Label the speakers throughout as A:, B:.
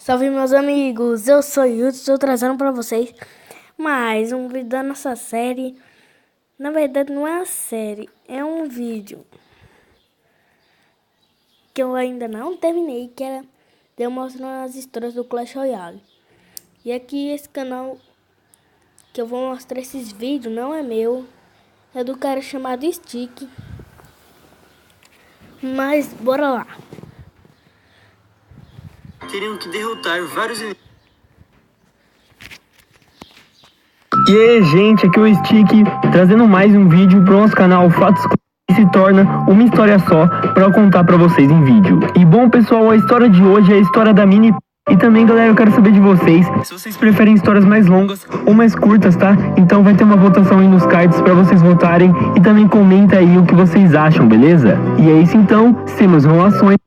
A: Salve, meus amigos, eu sou Yudi, estou trazendo para vocês mais um vídeo da nossa série. Na verdade não é uma série, é um vídeo que eu ainda não terminei, que era de eu mostrando as histórias do Clash Royale. E aqui esse canal que eu vou mostrar esses vídeos não é meu, é do cara chamado Stick. Mas bora lá.
B: Teriam que derrotar vários inimigos.
C: E aí, gente, aqui é o Stick, trazendo mais um vídeo para o nosso canal Fatos que se torna uma história só para eu contar para vocês em vídeo. E bom, pessoal, a história de hoje é a história da Mini. E também, galera, eu quero saber de vocês se vocês preferem histórias mais longas ou mais curtas, tá? Então vai ter uma votação aí nos cards para vocês votarem e também comenta aí o que vocês acham, beleza? E é isso então, sem mais enrolações,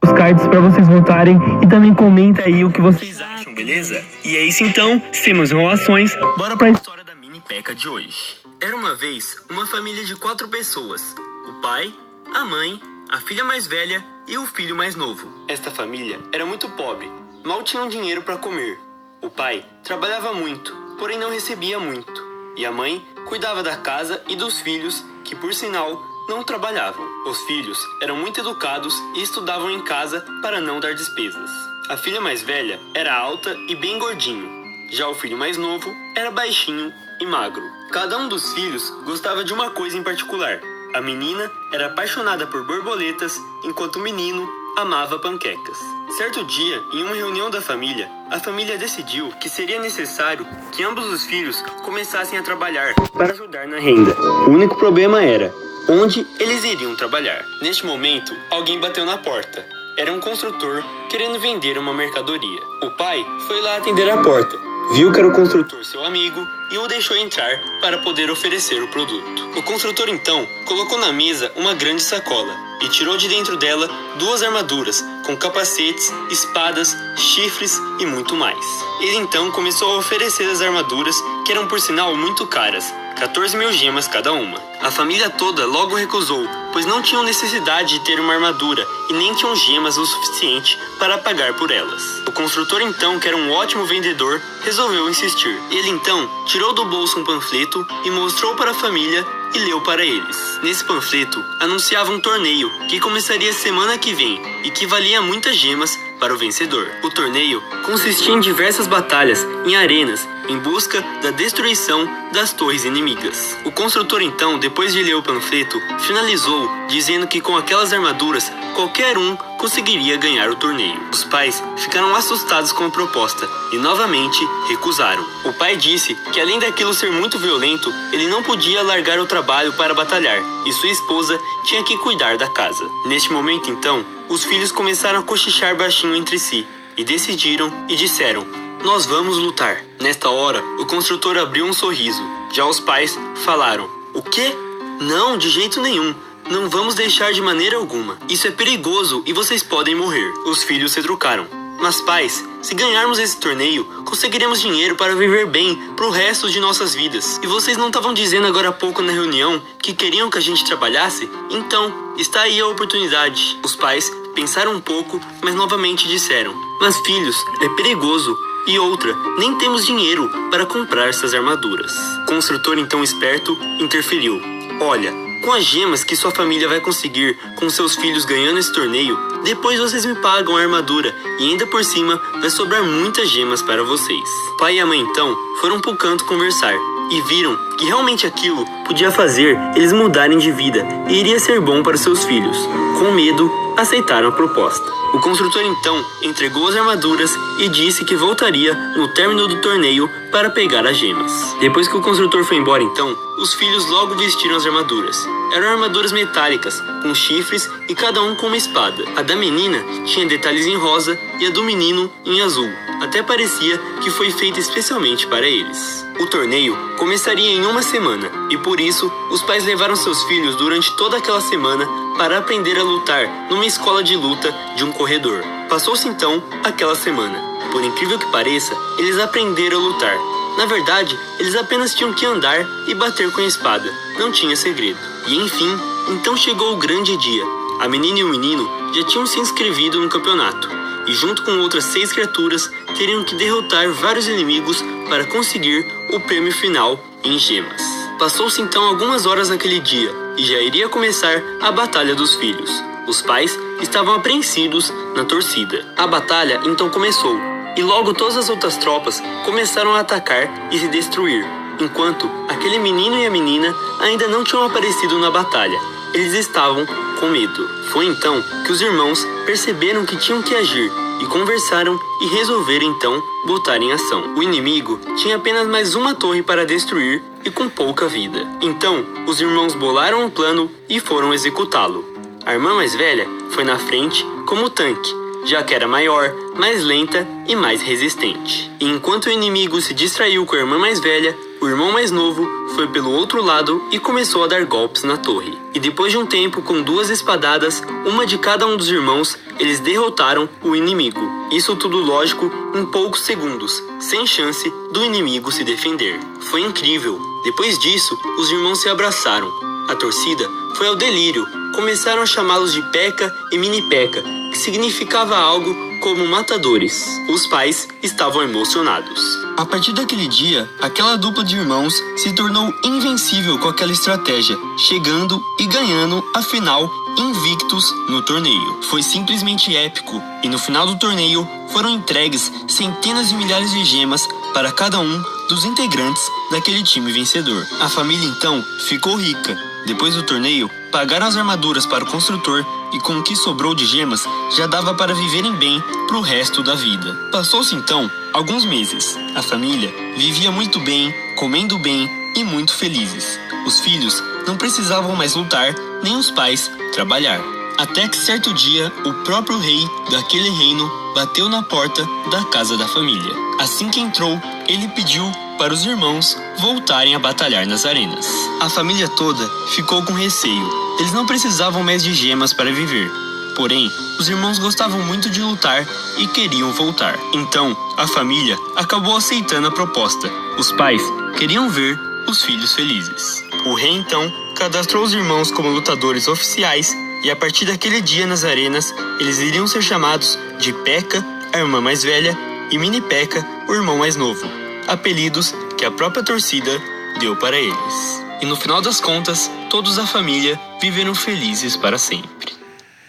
C: os cards para vocês votarem e também comenta aí o que vocês acham, beleza? E é isso então, sem mais enrolações, bora pra história da Mini P.E.K.K.A de hoje.
B: Era uma vez uma família de 4 pessoas: o pai, a mãe, a filha mais velha e o filho mais novo. Esta família era muito pobre, mal tinham dinheiro para comer. O pai trabalhava muito, porém não recebia muito. E a mãe cuidava da casa e dos filhos, que por sinal não trabalhavam. Os filhos eram muito educados e estudavam em casa para não dar despesas. A filha mais velha era alta e bem gordinho. Já o filho mais novo era baixinho e magro. Cada um dos filhos gostava de uma coisa em particular. A menina era apaixonada por borboletas, enquanto o menino amava panquecas. Certo dia, em uma reunião da família, a família decidiu que seria necessário que ambos os filhos começassem a trabalhar para ajudar na renda. O único problema era onde eles iriam trabalhar. Neste momento, alguém bateu na porta. Era um construtor querendo vender uma mercadoria. O pai foi lá atender a porta, viu que era o construtor seu amigo e o deixou entrar para poder oferecer o produto. O construtor então colocou na mesa uma grande sacola e tirou de dentro dela 2 armaduras com capacetes, espadas, chifres e muito mais. Ele então começou a oferecer as armaduras, que eram por sinal muito caras, 14.000 gemas cada uma. A família toda logo recusou, pois não tinham necessidade de ter uma armadura e nem tinham gemas o suficiente para pagar por elas. O construtor então, que era um ótimo vendedor, resolveu insistir. Ele então tirou do bolso um panfleto e mostrou para a família e leu para eles. Nesse panfleto anunciava um torneio que começaria semana que vem e que valia muitas gemas para o vencedor. O torneio consistia em diversas batalhas em arenas em busca da destruição das torres inimigas. O construtor então, depois de ler o panfleto, finalizou dizendo que com aquelas armaduras qualquer um conseguiria ganhar o torneio. Os pais ficaram assustados com a proposta e novamente recusaram. O pai disse que além daquilo ser muito violento, ele não podia largar o trabalho para batalhar e sua esposa tinha que cuidar da casa. Neste momento então, os filhos começaram a cochichar baixinho entre si e decidiram e disseram: "Nós vamos lutar." Nesta hora, o construtor abriu um sorriso. Já os pais falaram: "O quê? Não, de jeito nenhum. Não vamos deixar de maneira alguma. Isso é perigoso e vocês podem morrer." Os filhos retrucaram: "Mas pais, se ganharmos esse torneio, conseguiremos dinheiro para viver bem pro resto de nossas vidas. E vocês não estavam dizendo agora há pouco na reunião que queriam que a gente trabalhasse? Então, está aí a oportunidade." Os pais pensaram um pouco, mas novamente disseram: "Mas filhos, é perigoso. E outra, nem temos dinheiro para comprar essas armaduras." O construtor então esperto interferiu: "Olha, com as gemas que sua família vai conseguir com seus filhos ganhando esse torneio, depois vocês me pagam a armadura e ainda por cima vai sobrar muitas gemas para vocês." O pai e a mãe então foram pro canto conversar e viram que realmente aquilo podia fazer eles mudarem de vida e iria ser bom para seus filhos. Com medo, aceitaram a proposta. O construtor então entregou as armaduras e disse que voltaria no término do torneio para pegar as gemas. Depois que o construtor foi embora então, os filhos logo vestiram as armaduras. Eram armaduras metálicas, com chifres e cada um com uma espada. A da menina tinha detalhes em rosa e a do menino em azul. Até parecia que foi feita especialmente para eles. O torneio começaria em uma semana e por isso os pais levaram seus filhos durante toda aquela semana para aprender a lutar numa escola de luta de um corredor. Passou-se então aquela semana. Por incrível que pareça, eles aprenderam a lutar. Na verdade, eles apenas tinham que andar e bater com a espada. Não tinha segredo. E enfim, então chegou o grande dia. A menina e o menino já tinham se inscrevido no campeonato. e junto com outras 6 criaturas teriam que derrotar vários inimigos para conseguir o prêmio final em gemas. Passou-se então algumas horas naquele dia e já iria começar a Batalha dos Filhos. Os pais estavam apreensivos na torcida. A batalha então começou e logo todas as outras tropas começaram a atacar e se destruir, enquanto aquele menino e a menina ainda não tinham aparecido na batalha. Eles estavam com medo. Foi então que os irmãos perceberam que tinham que agir e conversaram e resolveram então botar em ação. O inimigo tinha apenas mais uma torre para destruir e com pouca vida. Então, os irmãos bolaram um plano e foram executá-lo. A irmã mais velha foi na frente como tanque, já que era maior, mais lenta e mais resistente. E enquanto o inimigo se distraiu com a irmã mais velha, o irmão mais novo foi pelo outro lado e começou a dar golpes na torre. E depois de um tempo, com 2 espadadas, uma de cada um dos irmãos, eles derrotaram o inimigo. Isso tudo lógico em poucos segundos, sem chance do inimigo se defender. Foi incrível. Depois disso, os irmãos se abraçaram. A torcida foi ao delírio. Começaram a chamá-los de P.E.K.K.A. e Mini P.E.K.K.A., que significava algo como matadores. Os pais estavam emocionados. A partir daquele dia, aquela dupla de irmãos se tornou invencível com aquela estratégia, chegando e ganhando a final invictos no torneio. Foi simplesmente épico, e no final do torneio foram entregues centenas de milhares de gemas para cada um dos integrantes daquele time vencedor. A família então ficou rica. Depois do torneio, pagaram as armaduras para o construtor e com o que sobrou de gemas já dava para viverem bem pro resto da vida. Passou-se então alguns meses. A família vivia muito bem, comendo bem e muito felizes. Os filhos não precisavam mais lutar, nem os pais trabalhar. Até que certo dia, o próprio rei daquele reino bateu na porta da casa da família. Assim que entrou, ele pediu para os irmãos voltarem a batalhar nas arenas. A família toda ficou com receio. Eles não precisavam mais de gemas para viver. Porém, os irmãos gostavam muito de lutar e queriam voltar. Então, a família acabou aceitando a proposta. Os pais queriam ver os filhos felizes. O rei então cadastrou os irmãos como lutadores oficiais e a partir daquele dia nas arenas, eles iriam ser chamados de P.E.K.K.A., a irmã mais velha, e Mini P.E.K.K.A., o irmão mais novo. Apelidos que a própria torcida deu para eles. E no final das contas, todos a família viveram felizes para sempre.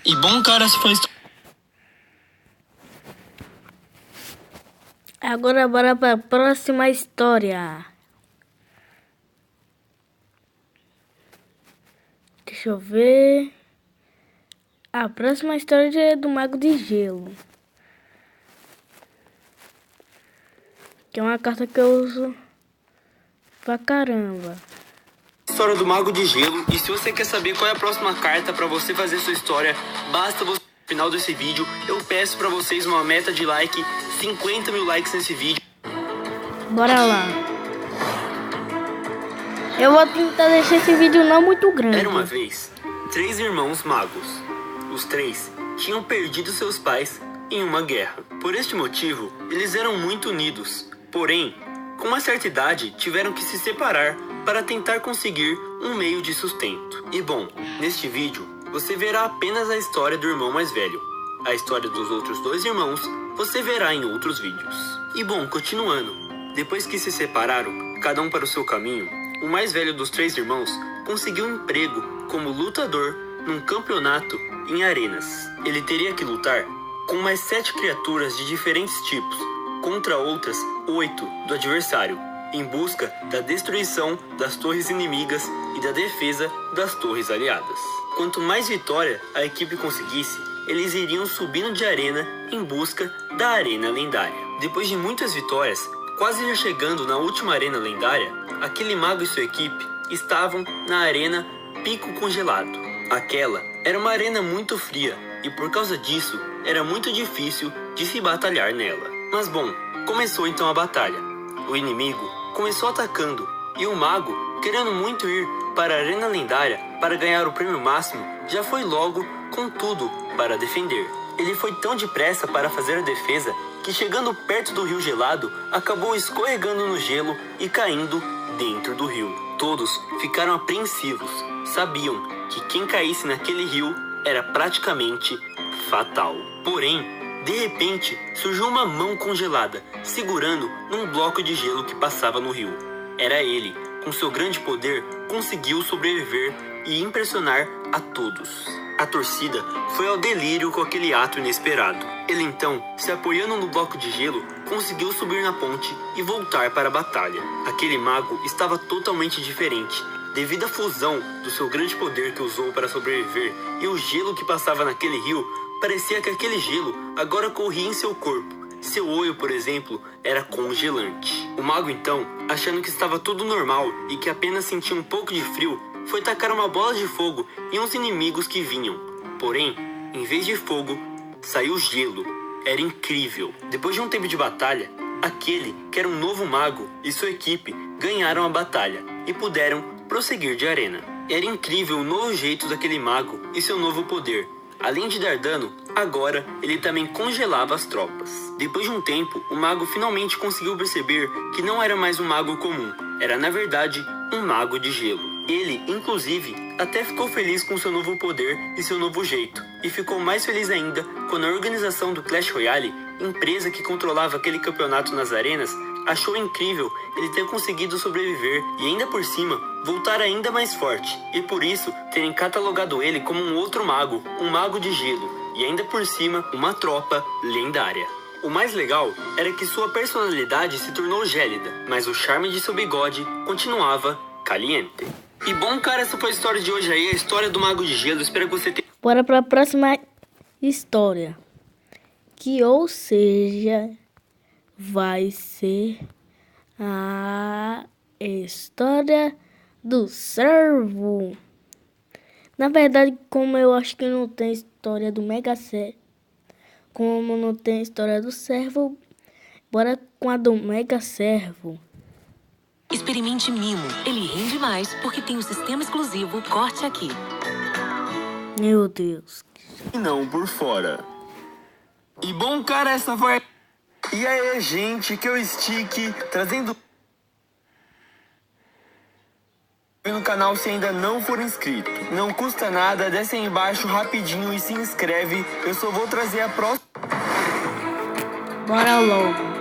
B: E bom, cara, se foi...
A: Agora bora para a próxima história. Deixa eu ver. A próxima história é do Mago de Gelo, que é uma carta que eu uso pra caramba.
B: História do Mago de Gelo. E se você quer saber qual é a próxima carta para você fazer sua história, basta você... No final desse vídeo, eu peço para vocês uma meta de like, 50 mil likes nesse vídeo.
A: Bora lá. Eu vou tentar deixar esse vídeo não muito grande.
B: Era uma vez 3 irmãos magos. Os 3 tinham perdido seus pais em uma guerra. Por este motivo, eles eram muito unidos. Porém, com uma certa idade, tiveram que se separar para tentar conseguir um meio de sustento. E bom, neste vídeo, você verá apenas a história do irmão mais velho. A história dos outros 2 irmãos, você verá em outros vídeos. E bom, continuando. Depois que se separaram, cada um para o seu caminho, o mais velho dos 3 irmãos conseguiu um emprego como lutador num campeonato em arenas. Ele teria que lutar com mais 7 criaturas de diferentes tipos, contra outras 8 do adversário, em busca da destruição das torres inimigas e da defesa das torres aliadas. Quanto mais vitória a equipe conseguisse, eles iriam subindo de arena em busca da arena lendária. Depois de muitas vitórias, quase já chegando na última arena lendária, aquele mago e sua equipe estavam na arena Pico Congelado. Aquela era uma arena muito fria e por causa disso era muito difícil de se batalhar nela. Mas bom, começou então a batalha. O inimigo começou atacando e o mago, querendo muito ir para a arena lendária para ganhar o prêmio máximo, já foi logo com tudo para defender. Ele foi tão depressa para fazer a defesa que chegando perto do rio gelado, acabou escorregando no gelo e caindo dentro do rio. Todos ficaram apreensivos. Sabiam que quem caísse naquele rio era praticamente fatal. Porém, De repente, surgiu uma mão congelada, segurando num bloco de gelo que passava no rio. Era ele, com seu grande poder, conseguiu sobreviver e impressionar a todos. A torcida foi ao delírio com aquele ato inesperado. Ele então, se apoiando no bloco de gelo, conseguiu subir na ponte e voltar para a batalha. Aquele mago estava totalmente diferente, devido à fusão do seu grande poder que usou para sobreviver e o gelo que passava naquele rio. Parecia que aquele gelo agora corria em seu corpo. Seu olho, por exemplo, era congelante. O mago então, achando que estava tudo normal e que apenas sentia um pouco de frio, foi tacar uma bola de fogo em uns inimigos que vinham. Porém, em vez de fogo, saiu gelo. Era incrível. Depois de um tempo de batalha, aquele que era um novo mago e sua equipe ganharam a batalha e puderam prosseguir de arena. Era incrível o novo jeito daquele mago e seu novo poder. Além de dar dano, agora ele também congelava as tropas. Depois de um tempo, o mago finalmente conseguiu perceber que não era mais um mago comum. Era, na verdade, um mago de gelo. Ele, inclusive, até ficou feliz com seu novo poder e seu novo jeito. E ficou mais feliz ainda quando a organização do Clash Royale, empresa que controlava aquele campeonato nas arenas, achou incrível ele ter conseguido sobreviver e ainda por cima voltar ainda mais forte, e por isso terem catalogado ele como um outro mago, um mago de gelo, e ainda por cima uma tropa lendária. O mais legal era que sua personalidade se tornou gélida, mas o charme de seu bigode continuava caliente. E bom, cara, essa foi a história de hoje aí, a história do Mago de Gelo. Espero que você tenha...
A: Bora para a próxima história, que ou seja, vai ser a história do servo. Na verdade, como eu acho que não tem história do Mega Servo, como não tem história do servo, bora com a do Mega Servo.
D: Experimente Mimo. Ele rende mais porque tem o sistema exclusivo Corte Aqui.
A: Meu Deus.
B: E não por fora. E bom, cara, essa foi... E aí, gente, que é o Stick, trazendo... no canal se ainda não for inscrito. Não custa nada, desce aí embaixo rapidinho e se inscreve. Eu só vou trazer a próxima...
A: Bora logo.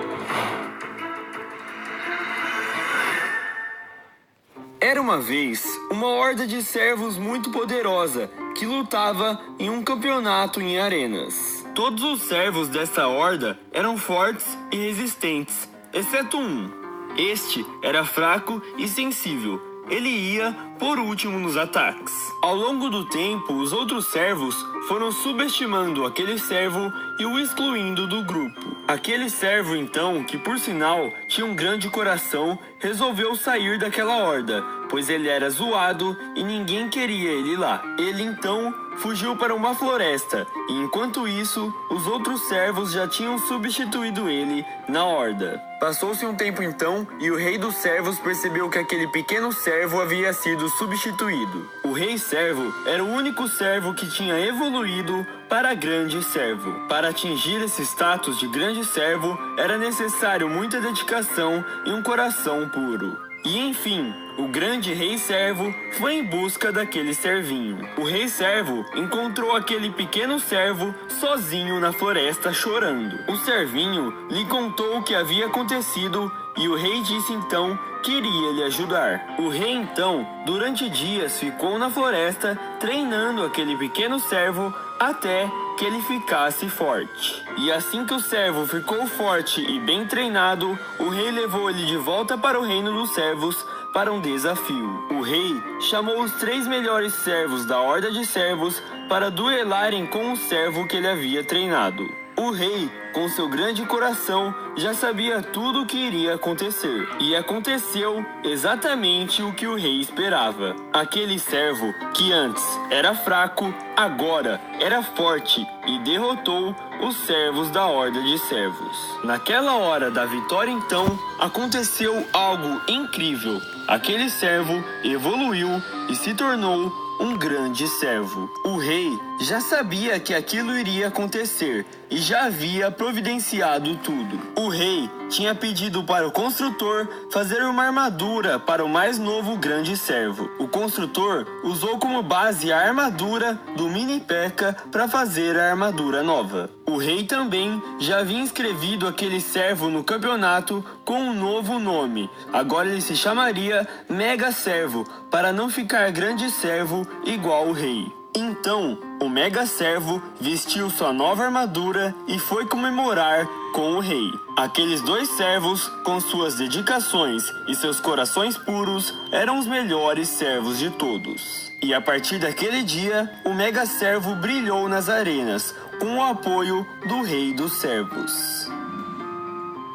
B: Era uma vez uma horda de servos muito poderosa que lutava em um campeonato em arenas. Todos os servos dessa horda eram fortes e resistentes, exceto um. Este era fraco e sensível. Ele ia por último nos ataques. Ao longo do tempo, os outros servos foram subestimando aquele servo e o excluindo do grupo. Aquele servo, então, que por sinal tinha um grande coração, resolveu sair daquela horda, pois ele era zoado e ninguém queria ele lá. Ele então fugiu para uma floresta, e enquanto isso, os outros servos já tinham substituído ele na horda. Passou-se um tempo então, e o rei dos servos percebeu que aquele pequeno servo havia sido substituído. O rei servo era o único servo que tinha evoluído para grande servo. Para atingir esse status de grande servo, era necessário muita dedicação e um coração puro. E enfim, o grande rei servo foi em busca daquele servinho. O rei servo encontrou aquele pequeno servo sozinho na floresta chorando. O servinho lhe contou o que havia acontecido e o rei disse então que iria lhe ajudar. O rei então, durante dias, ficou na floresta treinando aquele pequeno servo até que ele ficasse forte. E assim que o servo ficou forte e bem treinado, o rei levou ele de volta para o reino dos servos para um desafio. O rei chamou os 3 melhores servos da horda de servos para duelarem com o servo que ele havia treinado. O rei, com seu grande coração, já sabia tudo o que iria acontecer. E aconteceu exatamente o que o rei esperava. Aquele servo, que antes era fraco, agora era forte e derrotou os servos da horda de servos. Naquela hora da vitória, então, aconteceu algo incrível. Aquele servo evoluiu e se tornou um grande servo. O rei já sabia que aquilo iria acontecer e já havia providenciado tudo. O rei tinha pedido para o construtor fazer uma armadura para o mais novo grande servo. O construtor usou como base a armadura do mini P.E.K.K.A para fazer a armadura nova. O rei também já havia inscrevido aquele servo no campeonato com um novo nome. Agora ele se chamaria Mega Servo, para não ficar grande servo igual o rei. Então, o Mega Servo vestiu sua nova armadura e foi comemorar com o rei. Aqueles dois servos, com suas dedicações e seus corações puros, eram os melhores servos de todos. E a partir daquele dia, o Mega Servo brilhou nas arenas, com o apoio do Rei dos Servos.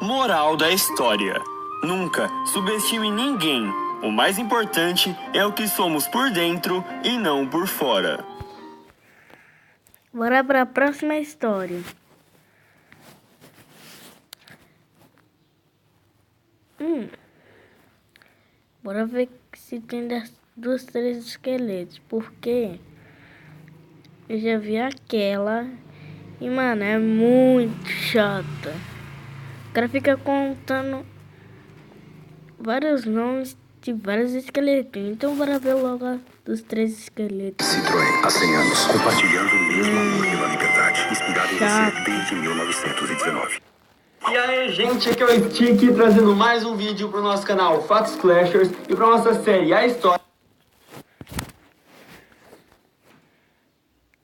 B: Moral da história: nunca subestime ninguém. O mais importante é o que somos por dentro e não por fora.
A: Bora para a próxima história. Bora ver se tem dos 3 esqueletos. Porque eu já vi aquela e, mano, é muito chata. O cara fica contando vários nomes de vários esqueletos. Então bora ver logo a dos 3 esqueletos.
E: Citroën, há 100 anos, compartilhando o mesmo amor pela liberdade, inspirado em você desde 1919.
B: E aí, gente, aqui é o Stick, trazendo mais um vídeo pro nosso canal Fatos Clashers e pra nossa série A História.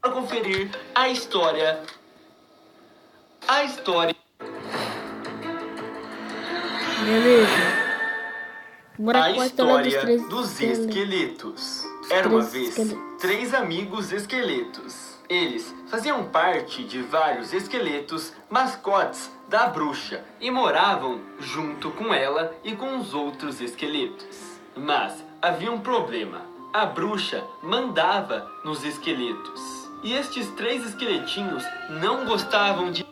B: Para conferir a história.
A: Beleza. Bora
B: A
A: com a história
B: história
A: dos
B: dos
A: 3
B: esqueletos. Era uma vez
A: esqueletos.
B: 3 amigos esqueletos. Eles faziam parte de vários esqueletos mascotes da bruxa e moravam junto com ela e com os outros esqueletos. Mas havia um problema. A bruxa mandava nos esqueletos. E estes 3 esqueletinhos não gostavam de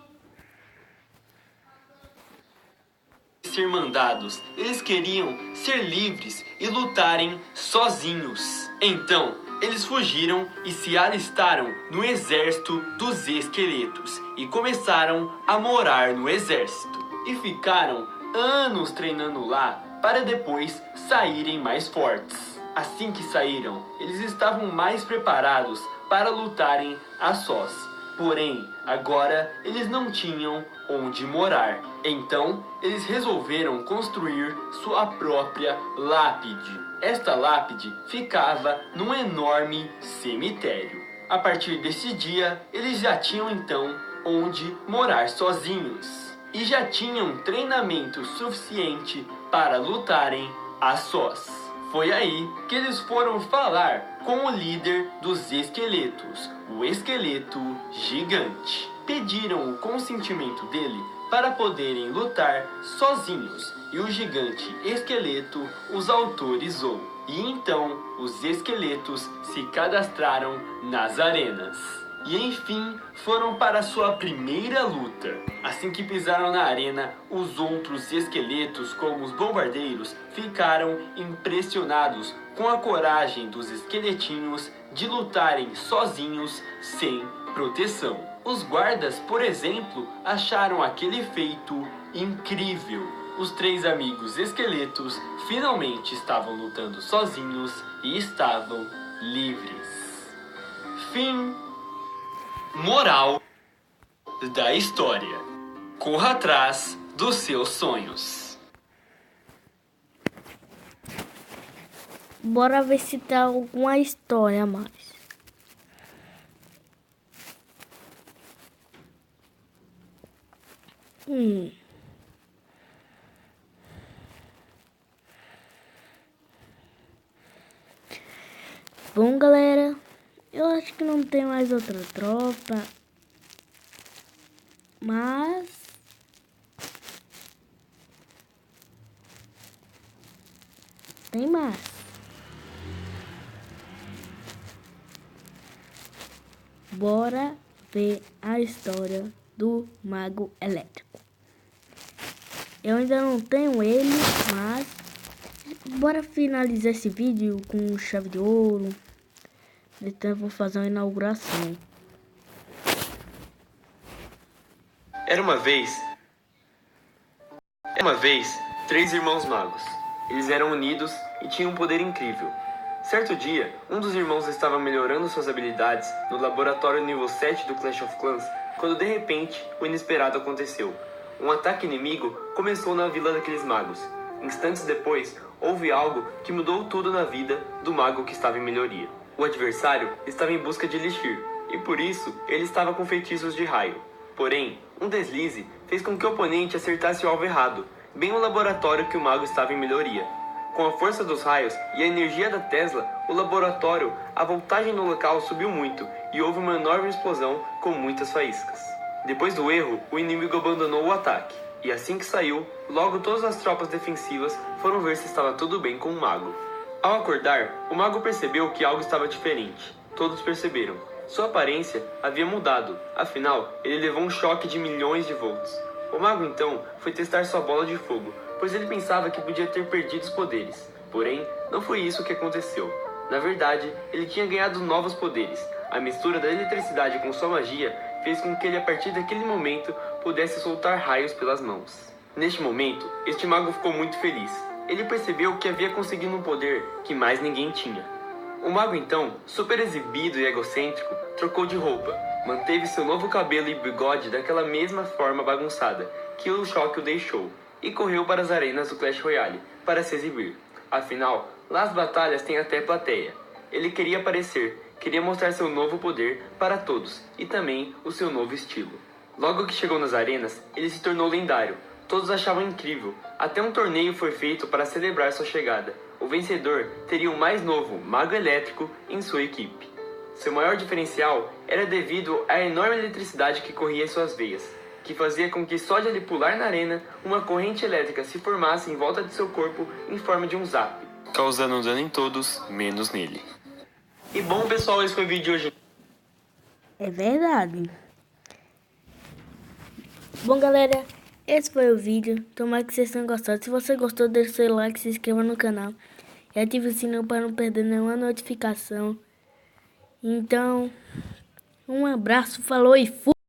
B: ser mandados. Eles queriam ser livres e lutarem sozinhos. Então, eles fugiram e se alistaram no exército dos esqueletos e começaram a morar no exército. E ficaram anos treinando lá para depois saírem mais fortes. Assim que saíram, eles estavam mais preparados para lutarem a sós. Porém, agora eles não tinham onde morar. Então, eles resolveram construir sua própria lápide. Esta lápide ficava num enorme cemitério. A partir desse dia, eles já tinham então onde morar sozinhos. E já tinham treinamento suficiente para lutarem a sós. Foi aí que eles foram falar com o líder dos esqueletos, o esqueleto gigante. Pediram o consentimento dele para poderem lutar sozinhos e o gigante esqueleto os autorizou. E então os esqueletos se cadastraram nas arenas. E enfim foram para sua primeira luta. Assim que pisaram na arena, os outros esqueletos, como os bombardeiros, ficaram impressionados com a coragem dos esqueletinhos de lutarem sozinhos sem proteção. Os guardas, por exemplo, acharam aquele feito incrível. Os 3 amigos esqueletos finalmente estavam lutando sozinhos e estavam livres. Fim. Moral da história: corra atrás dos seus sonhos.
A: Bora ver se tem alguma história a mais. Bom, galera, eu acho que não tem mais outra tropa, mas tem mais. Bora ver a história do Mago Elétrico. Eu ainda não tenho ele, mas bora finalizar esse vídeo com chave de ouro. Então eu vou fazer uma inauguração.
B: Era uma vez 3 irmãos magos. Eles eram unidos e tinham um poder incrível. Certo dia, um dos irmãos estava melhorando suas habilidades no laboratório nível 7 do Clash of Clans, quando de repente o inesperado aconteceu. Um ataque inimigo começou na vila daqueles magos. Instantes depois, houve algo que mudou tudo na vida do mago que estava em melhoria. O adversário estava em busca de Elixir, e por isso ele estava com feitiços de raio. Porém, um deslize fez com que o oponente acertasse o alvo errado, bem no laboratório que o mago estava em melhoria. Com a força dos raios e a energia da Tesla, o laboratório, a voltagem no local subiu muito e houve uma enorme explosão com muitas faíscas. Depois do erro, o inimigo abandonou o ataque, e assim que saiu, logo todas as tropas defensivas foram ver se estava tudo bem com o mago. Ao acordar, o mago percebeu que algo estava diferente. Todos perceberam. Sua aparência havia mudado, afinal, ele levou um choque de milhões de volts. O mago então foi testar sua bola de fogo, pois ele pensava que podia ter perdido os poderes. Porém, não foi isso que aconteceu. Na verdade, ele tinha ganhado novos poderes. A mistura da eletricidade com sua magia fez com que ele, a partir daquele momento, pudesse soltar raios pelas mãos. Neste momento, este mago ficou muito feliz. Ele percebeu que havia conseguido um poder que mais ninguém tinha. O mago então, super exibido e egocêntrico, trocou de roupa. Manteve seu novo cabelo e bigode daquela mesma forma bagunçada que o choque o deixou, e correu para as arenas do Clash Royale para se exibir. Afinal, lá as batalhas têm até plateia. Ele queria aparecer, queria mostrar seu novo poder para todos e também o seu novo estilo. Logo que chegou nas arenas, ele se tornou lendário. Todos achavam incrível. Até um torneio foi feito para celebrar sua chegada. O vencedor teria o mais novo Mago Elétrico em sua equipe. Seu maior diferencial era devido à enorme eletricidade que corria em suas veias, que fazia com que só de ele pular na arena, uma corrente elétrica se formasse em volta de seu corpo em forma de um zap, causando dano em todos, menos nele. E bom, pessoal, esse foi o vídeo de hoje.
A: É verdade. Bom, galera, esse foi o vídeo. Tomara que vocês tenham gostado. Se você gostou, deixe seu like, se inscreva no canal e ative o sininho para não perder nenhuma notificação. Então, um abraço, falou e fui!